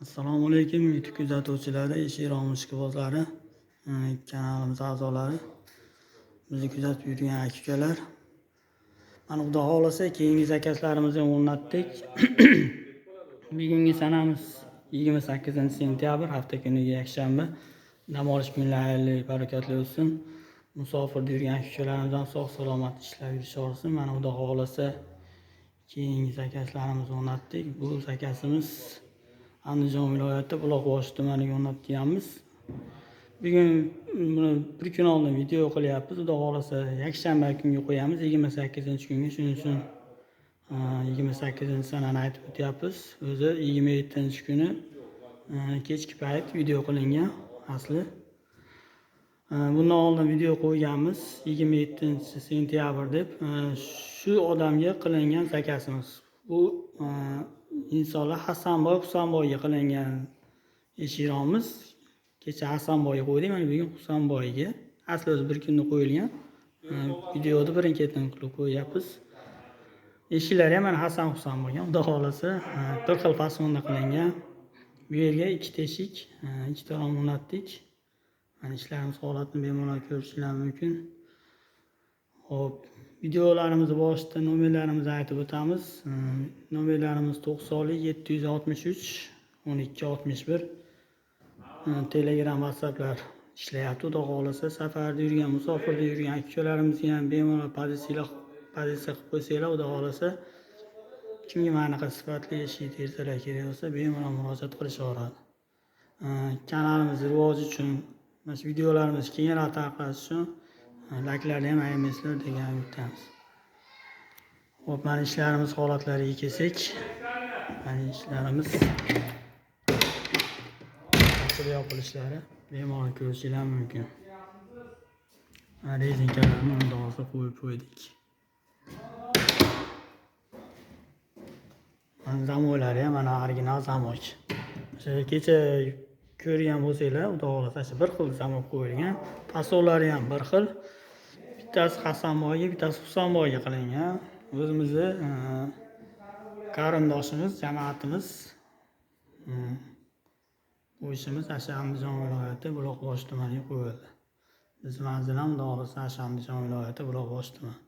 Assalomu alaykum YouTube kuzatuvchilari, Eshik ishqibozlari, kanalimiz a'zolari, bizni kuzatib yurgan aka-ukalar. Mana Xudo xolasa keyingi zakazlarimizni o'rnatdik. Bugungi sanamiz 28-sentyabr, hafta kuniga yakshanba. Dam olish kunlari barakatli o'tsin. Musofirda yurgan aka-ukalarimizdan sog' salomat ishlab yurishaversin. Mana Xudo xolasa keyingi zakazlarimizni o'rnatdik. Bu zakazimiz Andijon viloyati Buloqboshi tumaniga o'rnatganmiz. Bugun buni bir kun oldin video qilyapmiz. Xudo xolasa yakshanba kunga qo'yamiz, 28-kunga. Shuning uchun 28-sanani aytib o'tyapmiz. O'zi 27-kuni kechki payt video qilingan asli. Bundan oldin video qo'yganmiz 27-sentyabr deb. Shu odamga qilingan zakazimiz. Bu insonlar Hasanboy Husanboyga qilingan eshiramiz. Kecha Hasanboyga qo'ydik, mana bugun Husanboyga. Asli o'zi bir kunda qo'yilgan. Videoda birin-ketin qilib qo'yapmiz. Eshiklar ham mana Hasan Husan bo'lgan. Xudo xolasa bir xil fasonda qilingan. Bu yerga ikkita eshik, ikkita rom o'rnatdik. Mana ishlarimiz holatini bemalol ko'rishingiz mumkin. Xo'p, videolarimizni boshida nomerlarimizni aytib o'tamiz. Nomerlarimiz 90 763 12 61. Telegram, WhatsApplar ishlayapti. Xudo xolasa safarda yurgan, musofirda yurgan aka-ukalarimizga ham bemalol pozitsiya qilib qo'ysanglar, Xudo xolasa kimga manaqa sifatli eshik derazalar kerak bo'lsa, bemalol murojaat qilishaveradi. Kanalimiz rivoji uchun, mana shu videolarimiz kengroq tarqalishi uchun layklarni ham ayamaysizlar degan umiddamiz. Xo'p, mana ishlarimiz holatlariga kelsak, mana ishlarimiz yopilishlari bemalol ko'rishingiz mumkin. Rezinkalarni undog'iga qo'yib qo'ydik. Mana zamoylari ham mana original zamok. O'sha kecha ko'rgan bo'lsanglar, Xudo xolasa bir xil zamok qo'yilgan. Fasonlari ham bir xil. Bittasi Hasanboyga, bittasi Husanboyga qilingan. O'zimizni qarindoshimiz, jamoatimiz bu ishimiz Andijon viloyati Buloqboshi tumaniga qo'yildi. Biz manzil ham Xudo xolasa Andijon viloyati Buloqboshi tumani.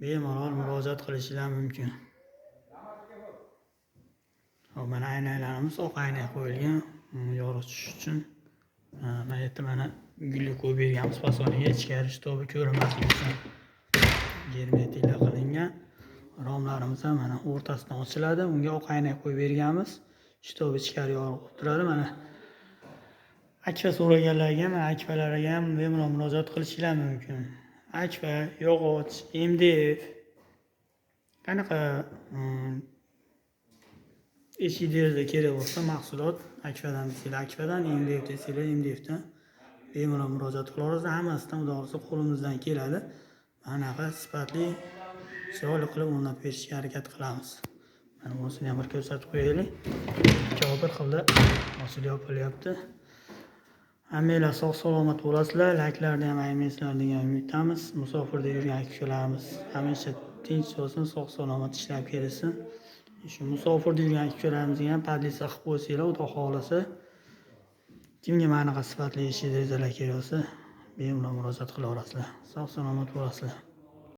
Bemalol murojaat qilishingiz mumkin. Hop, mana aynalarimiz oq ayna qo'yilgan, yorug' tushish uchun. Mana yerda mana gulli qo'yib berganmiz fasoniga, ichkari shtobi ko'rinmasligi uchun germetiklar qilingan. Romlarimiz ham mana o'rtasidan ochiladi, unga oq ayna qo'yib berganmiz. Shtobi ichkari yorug' turadi. Mana akfa so'raganlarga, mana akfalarga ham bemalol murojaat qilishingiz mumkin. Akfa, yog'och, MDF qanaqa eshik deraza kerak bo'lsa mahsulot akfadan desanglar akfadan, MDF desanglar MDFdan bemalol murojaat qilaverasiz. Hammasidan Xudo xolasa qo'limizdan keladi. Anaqa sifatli chiroyli qilib o'rnatib berishga harakat qilamiz. Mana bunisini ham bir ko'rsatib qo'yaylik. Ikkovi bir xilda hosil yopilyapti. Hammanglar sog' salomat bo'lasizlar. Layklarni ham ayamaysizlar degan umiddamiz. Musofirda yurgan aka-ukalarimiz hamisha tinch bo'lsin, sog' salomat ishlab kelsin. Shu musofirda yurgan aka-ukalarimizga ham pozitsiya qilib qo'ysanglar, Xudo xolasa kimga manaqa sifatli eshik derazalar kerak bo'lsa, bemalol murojaat qilaverasizlar. Sog' salomat bo'lasizlar.